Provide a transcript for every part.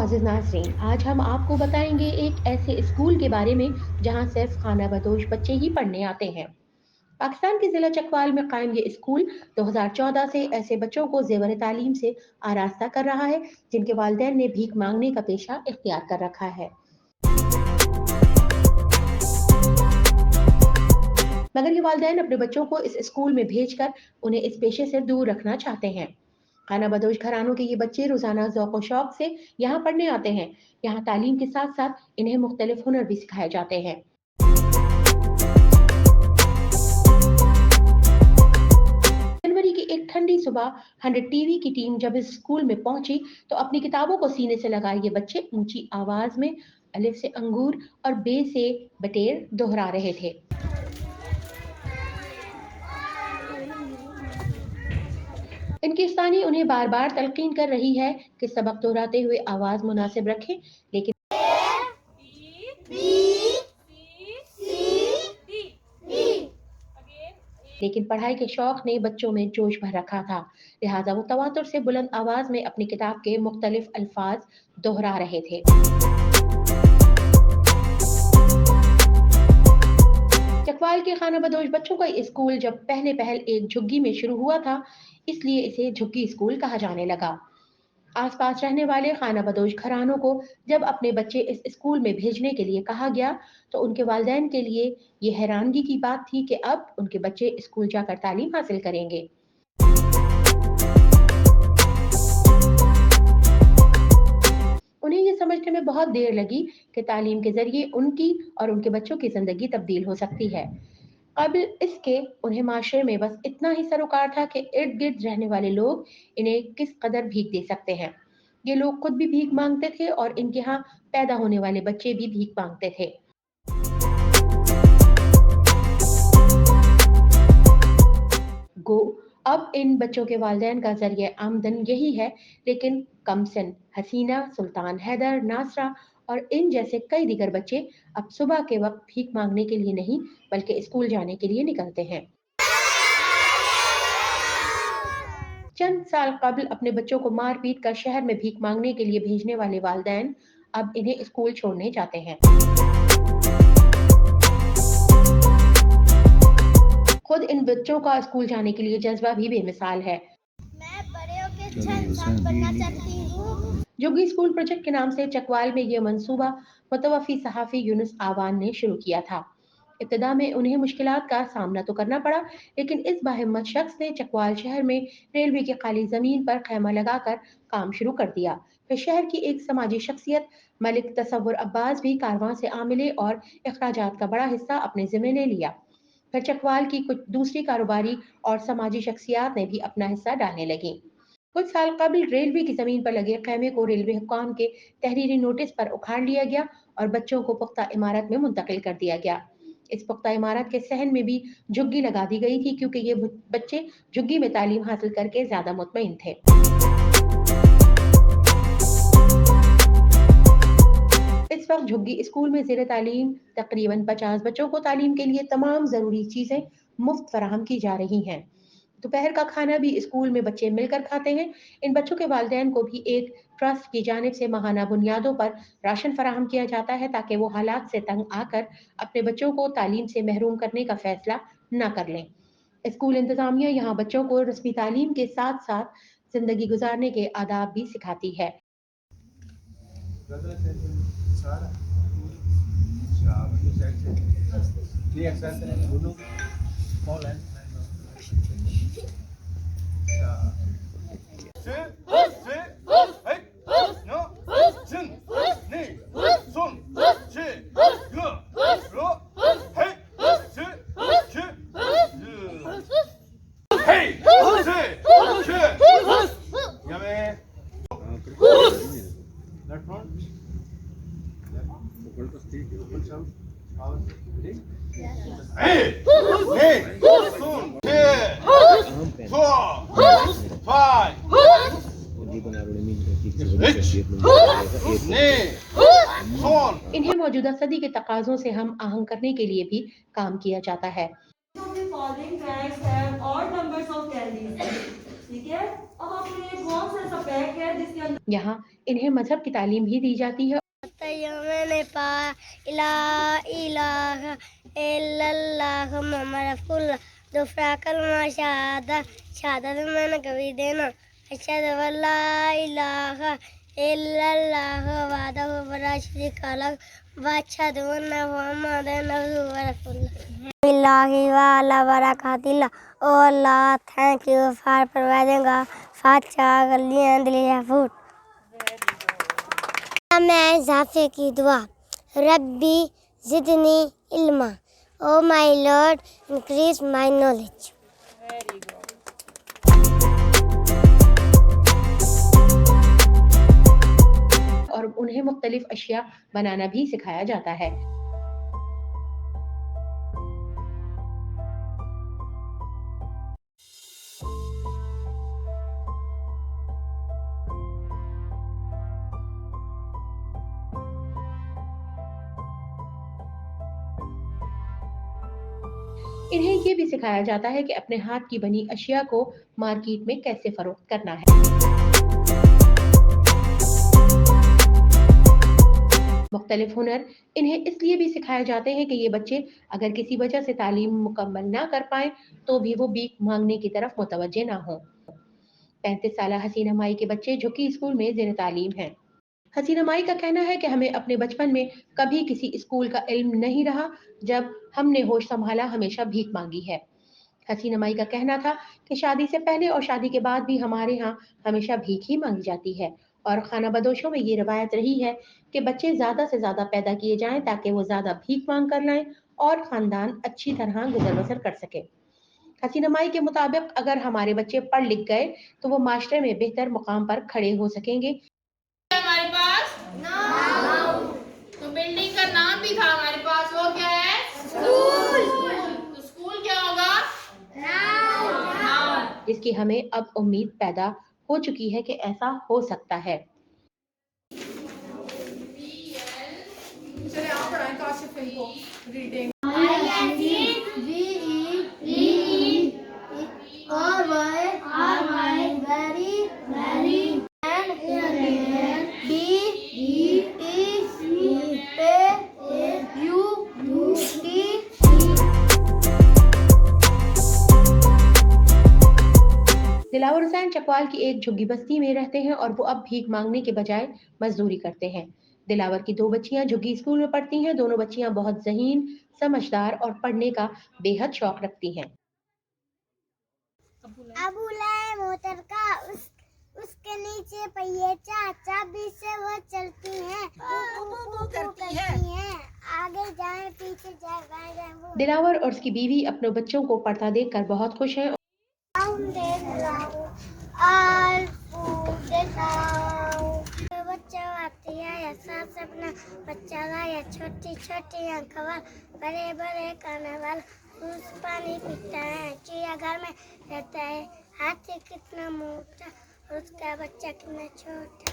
मुआज़िज़ नाज़रीन, आज हम आपको बताएंगे एक ऐसे स्कूल के बारे में जहां सिर्फ खाना बदोश बच्चे ही पढ़ने आते हैं। पाकिस्तान के ज़िला चकवाल में कायम ये स्कूल 2014 से ऐसे बच्चों को ज़ेवर तालीम से आरास्ता कर रहा है जिनके वालिदैन ने भीख मांगने का पेशा इख्तियार कर रखा है। मगर ये वालिदैन अपने बच्चों को इस स्कूल में भेजकर उन्हें इस पेशे से दूर रखना चाहते हैं। खाना बदोश घरानों के ये बच्चे रोजाना ज़ौक़ व शौक से यहाँ पढ़ने आते हैं। यहाँ तालीम के साथ साथ इन्हें मुख्तलिफ हुनर भी सिखाए जाते हैं। जनवरी की एक ठंडी सुबह 100 टीवी की टीम जब इस स्कूल में पहुंची तो अपनी किताबों को सीने से लगाए ये बच्चे ऊंची आवाज में अलिफ से अंगूर और बे से बटेर दोहरा रहे थे। इनकी उस्तानी उन्हें बार बार तलकीन कर रही है कि सबक दोहराते हुए आवाज मुनासिब रखें, लेकिन पढ़ाई के शौक ने बच्चों में जोश भर रखा था, लिहाजा वो तवातुर से बुलंद आवाज में अपनी किताब के मुख्तलिफ अल्फाज दोहरा रहे थे। चकवाल के खाना बदोश बच्चों का स्कूल जब पहले पहल एक झुग्गी में शुरू हुआ था, इसलिए इसे झुग्गी स्कूल कहा जाने लगा। आसपास रहने वाले खाना बदोश घरानों को जब अपने बच्चे इस स्कूल में भेजने के लिए कहा गया तो उनके वालिदैन के लिए ये हैरानगी की बात थी कि अब उनके बच्चे स्कूल जाकर तालीम हासिल करेंगे। उन्हें ये समझने में बहुत देर लगी कि तालीम के जरिए उनकी और उनके बच्चों की जिंदगी तब्दील हो सकती है। काबिल इसके उन्हें माशरे में बस इतना ही सरोकार था कि इर्द गिर्द रहने वाले लोग इन्हें किस कदर भीख दे सकते हैं। ये लोग खुद भी भीख मांगते थे और इनके यहाँ पैदा होने वाले बच्चे भी भीख मांगते थे। गो अब इन बच्चों के वालिदैन का जरिए आमदन यही है, लेकिन कमसन, हसीना, सुल्तान हैदर, नासरा और इन जैसे कई दीगर बच्चे अब सुबह के वक्त भीख मांगने के लिए नहीं बल्कि स्कूल जाने के लिए निकलते हैं। चंद साल कबल अपने बच्चों को मार पीट कर शहर में भीख मांगने के लिए भेजने वाले वालिदैन अब इन्हें स्कूल छोड़ने जाते हैं। खुद इन बच्चों का स्कूल जाने के लिए जज्बा भी बेमिसाल है। मैं बड़े होकर अच्छा इंसान बनना चाहती हूँ। झुग्गी स्कूल प्रोजेक्ट के नाम से चकवाल में यह मंसूबा मुतवफ़ी सहाफ़ी यूनुस आवान ने शुरू किया था। इब्तिदा में उन्हें मुश्किलात का सामना तो करना पड़ा, लेकिन इस बाहिम्मत शख्स ने चकवाल शहर में रेलवे की खाली जमीन पर खैमा लगाकर काम शुरू कर दिया। फिर शहर की एक समाजी शख्सियत मलिक तसव्वुर अब्बास भी कारवां से आ मिले और अखराजात का बड़ा हिस्सा अपने जिम्मे ले लिया। फिर चकवाल की कुछ दूसरी कारोबारी और समाजी शख्सियात ने भी अपना हिस्सा डालने लगी। कुछ साल कबल रेलवे की जमीन पर लगे खैमे को रेलवे हुक्काम के तहरीरी नोटिस पर उखाड़ लिया गया और बच्चों को पुख्ता इमारत में मुंतकिल कर दिया गया। इस पुख्ता इमारत के सहन में भी झुग्गी लगा दी गई थी क्योंकि ये बच्चे झुग्गी में तालीम हासिल करके ज्यादा मुतमईन थे। इस वक्त झुग्गी स्कूल में ज़ेर तालीम तकरीबन 50 बच्चों को तालीम के लिए तमाम ज़रूरी चीज़ें मुफ्त फराहम की जा रही हैं। दोपहर का खाना भी स्कूल में बच्चे मिलकर खाते हैं। इन बच्चों के वालिदैन को भी एक ट्रस्ट की जानिब से माहाना बुनियादों पर राशन फराहम किया जाता है ताकि वो हालात से तंग आकर अपने बच्चों को तालीम से महरूम करने का फैसला न कर लें। स्कूल इंतजामिया यहाँ बच्चों को रस्मी तालीम के साथ साथ जिंदगी गुजारने के आदाब भी सिखाती है। इन्हें मौजूदा सदी के तकाज़ों से हम आहंग करने के लिए भी काम किया जाता है। ठीक है, अब आपने कौन सा यहाँ इन्हें मजहब की तालीम भी दी जाती है। मैंने पा इला इलाहा इल्लल्लाह मुहम्मद रसूलुल्लाह दूसरा कलमा शहादत मैंने कभी देना अशहदु अल्ला इलाहा इल्लल्लाह वहदहु ला शरीका लहु व अशहदु अन्ना मुहम्मदन अब्दुहु व रसूलुहु बिल्लाहि व अला बरकातिल्लाह। Oh Allah, thank you for providing a facha gully and food. میں اضافے کی دعا ربی زدنی علما او مائی لارڈ انکریز مائی نالج. اور انہیں مختلف اشیاء بنانا بھی سکھایا جاتا ہے. انہیں یہ بھی سکھایا جاتا ہے کہ اپنے ہاتھ کی بنی اشیاء کو مارکیٹ میں کیسے فروخت کرنا ہے. مختلف ہنر انہیں اس لیے بھی سکھائے جاتے ہیں کہ یہ بچے اگر کسی وجہ سے تعلیم مکمل نہ کر پائیں تو بھی وہ بھیک مانگنے کی طرف متوجہ نہ ہوں. 35 سالہ حسینہ مائی کے بچے جھکی اسکول میں زیر تعلیم ہیں. حسینہ مائی کا کہنا ہے کہ ہمیں اپنے بچپن میں کبھی کسی اسکول کا علم نہیں رہا. جب ہم نے ہوش سنبھالا ہمیشہ بھیک مانگی ہے. حسینہ مائی کا کہنا تھا کہ شادی سے پہلے اور شادی کے بعد بھی ہمارے ہاں ہمیشہ بھیک ہی مانگی جاتی ہے اور خانہ بدوشوں میں یہ روایت رہی ہے کہ بچے زیادہ سے زیادہ پیدا کیے جائیں تاکہ وہ زیادہ بھیک مانگ کر لائیں اور خاندان اچھی طرح گزر بسر کر سکے. حسینہ مائی کے مطابق اگر ہمارے بچے پڑھ لکھ گئے تو وہ معاشرے میں بہتر مقام پر کھڑے ہو سکیں گے. ہمارے پاس تو بلڈنگ کا نام بھی تھا ہمارے پاس، وہ کیا ہے؟ اسکول. تو اسکول کیا ہوگا؟ جس کی ہمیں اب امید پیدا ہو چکی ہے کہ ایسا ہو سکتا ہے. چلے آپ پڑھائیں کاشف ان کو ریڈنگ. دلاور حسین چکوال کی ایک جھگی بستی میں رہتے ہیں اور وہ اب بھیک مانگنے کے بجائے مزدوری کرتے ہیں. دلاور کی 2 بچیاں جھگی اسکول میں پڑھتی ہیں. دونوں بچیاں بہت ذہین، سمجھدار اور پڑھنے کا بے حد شوق رکھتی ہیں. ابو لائے موٹر کا اس کے نیچے پہیے چابی سے وہ چلتی ہیں کرتی ہیں آگے جائیں پیچھے جائیں بائیں جائیں. دلاور اور اس کی بیوی اپنے بچوں کو پڑھتا دیکھ کر بہت خوش ہیں. بچہ آتی ہے یا ساتھ اپنا بچہ لایا چھوٹی چھوٹی آنکھوں بڑے بڑے کانے والا اس پانی پیتا ہے. چڑیا گھر میں رہتا ہے. ہاتھی کتنا موٹا اور اس کا بچہ کتنا چھوٹا.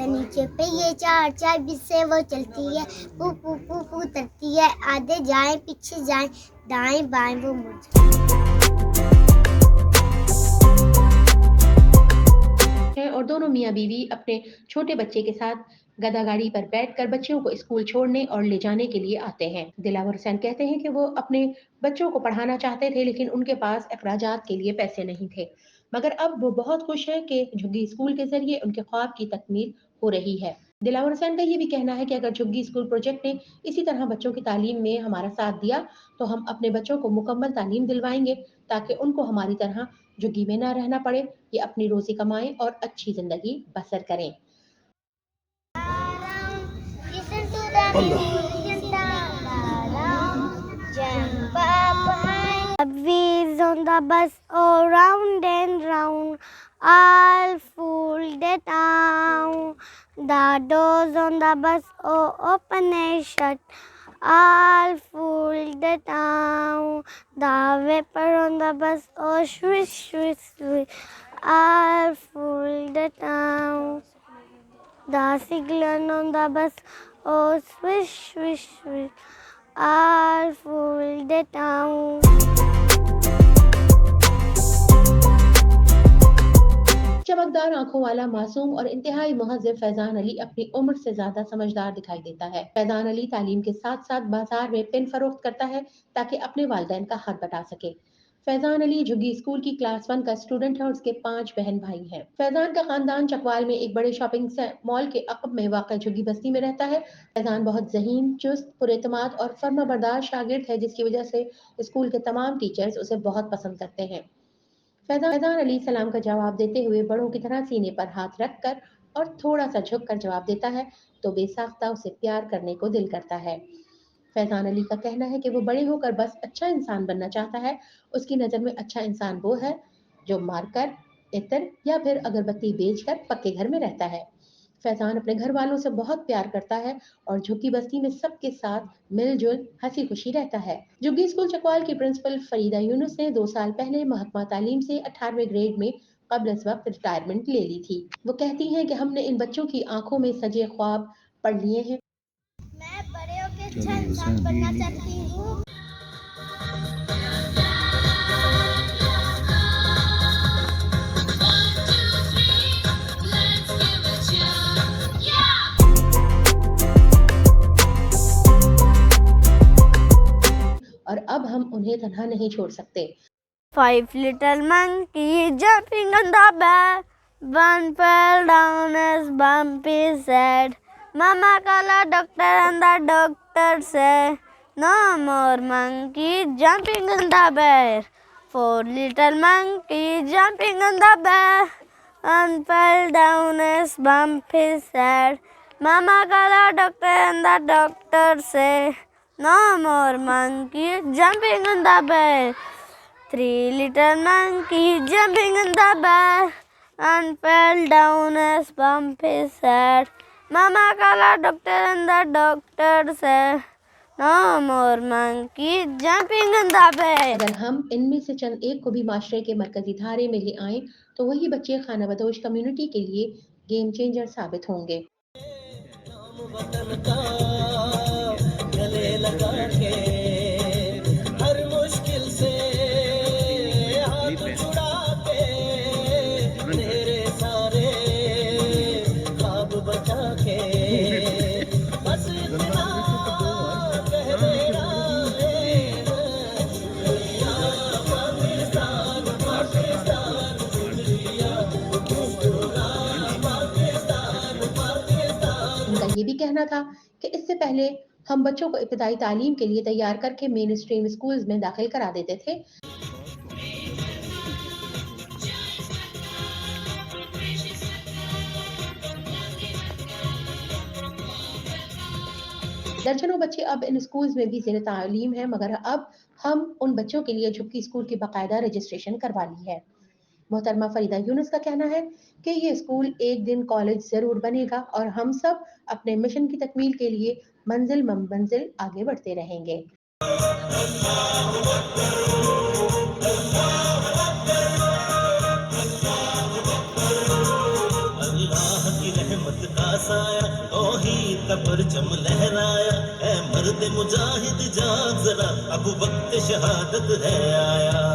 نیچے پہ یہ چابی سے وہ چلتی ہے پو پو پو پو کرتی ہے. آگے جائیں پیچھے جائیں دائیں بائیں وہ مڑ اور دونوں میاں بیوی اپنے چھوٹے بچے کے ساتھ گدا گاڑی پر بیٹھ کر بچوں کو اسکول چھوڑنے اور لے جانے کے لیے آتے ہیں. دلاور حسین کہتے ہیں کہ وہ اپنے بچوں کو پڑھانا چاہتے تھے لیکن ان کے پاس اخراجات کے لیے پیسے نہیں تھے، مگر اب وہ بہت خوش ہیں کہ جھگی اسکول کے ذریعے ان کے خواب کی تکمیل ہو رہی ہے. دلاور حسین کا یہ بھی کہنا ہے کہ اگر جھگی اسکول پروجیکٹ نے اسی طرح بچوں کی تعلیم میں ہمارا ساتھ دیا تو ہم اپنے بچوں کو مکمل تعلیم دلوائیں گے تاکہ ان کو ہماری طرح جھگی میں نہ رہنا پڑے، یہ اپنی روزی کمائیں اور اچھی زندگی بسر کریں. Wheels on the bus, oh round and round, all full the town. The doors on the bus, oh open and shut, all full the town. The vapor on the bus, oh swish swish swish, all full the town. The signal on the bus, oh swish swish swish, all full the town. आंखों वाला मासूम और इंतहाई मुहज़्ज़िब फैज़ान अली अपनी उम्र से ज़्यादा समझदार दिखाई देता है। फैज़ान अली तालीम के साथ साथ बाजार में पेन फरोख्त करता है ताकि अपने वालिदैन का हक बटा सके। फैज़ान अली झुग्गी स्कूल की क्लास 1 का स्टूडेंट है और उसके 5 बहन भाई हैं। फैज़ान का खानदान चकवाल में एक बड़े शॉपिंग मॉल के अक़ब में वाक़ झुग्गी बस्ती में रहता है। फैज़ान बहुत ज़हीन, चुस्त, पुरएतमाद और फर्माबरदार शागिर्द है, जिसकी वजह से स्कूल के तमाम टीचर्स उसे बहुत पसंद करते हैं। फैज़ान अली सलाम का जवाब देते हुए बड़ों की तरह सीने पर हाथ रखकर और थोड़ा सा झुककर जवाब देता है तो बेसाख्ता उसे प्यार करने को दिल करता है। फैज़ान अली का कहना है कि वो बड़े होकर बस अच्छा इंसान बनना चाहता है। उसकी नज़र में अच्छा इंसान वो है जो मारकर, इत्र या फिर अगरबत्ती बेचकर पक्के घर में रहता है। फैज़ान अपने घर वालों से बहुत प्यार करता है और झुग्गी बस्ती में सबके साथ मिलजुल हंसी खुशी रहता है। झुग्गी स्कूल चकवाल की प्रिंसिपल फरीदा यूनुस ने 2 साल पहले महकमा तालीम से 18वें ग्रेड में कब्ल इस वक्त रिटायरमेंट ले ली थी। वो कहती हैं कि हमने इन बच्चों की आंखों में सजे ख्वाब पढ़ लिए हैं। मैं बड़े होकर अच्छा इंसान बनना चाहती हूँ। और अब हम उन्हें तन्हा नहीं छोड़ सकते। 5 little monkeys jumping on the bed. One fell down as Bumpy said. Mama called a doctor and the doctor said, no more monkeys jumping on the bed. 4 little monkeys jumping on the bed. One fell down as Bumpy said. Mama called a doctor and the doctor said, no more monkeys jumping on the bed. 3 little monkeys jumping in the bed and fell down as Bumpy said. Mama called a doctor and the doctor said, no more monkeys jumping in the bed. अगर हम इनमें से चंद एक को भी माशरे के मरकजी धारे में ले आएं तो वही बच्चे खाना बदोश कम्युनिटी के लिए गेम चेंजर साबित होंगे। ये भी कहना था कि इससे पहले हम बच्चों को इब्तिदाई तालीम के लिए तैयार करके मेन स्ट्रीम स्कूल्स में दाखिल करा देते थे। दर्जनों बच्चे अब इन स्कूल्स में भी ज़ेर तालीम हैं, मगर अब हम उन बच्चों के लिए झुग्गी स्कूल की बाकायदा रजिस्ट्रेशन करवा ली है। मोहतरमा फरीदा यूनुस का कहना है कि ये स्कूल एक दिन कॉलेज जरूर बनेगा और हम सब अपने मिशन की तकमील के लिए मंजिल मंजिल आगे बढ़ते रहेंगे। अल्लाह की रहमत का साया तौहीद का परचम लहराया है, मर्द मुजाहिद जाग जरा अब वक्त शहादत है आया।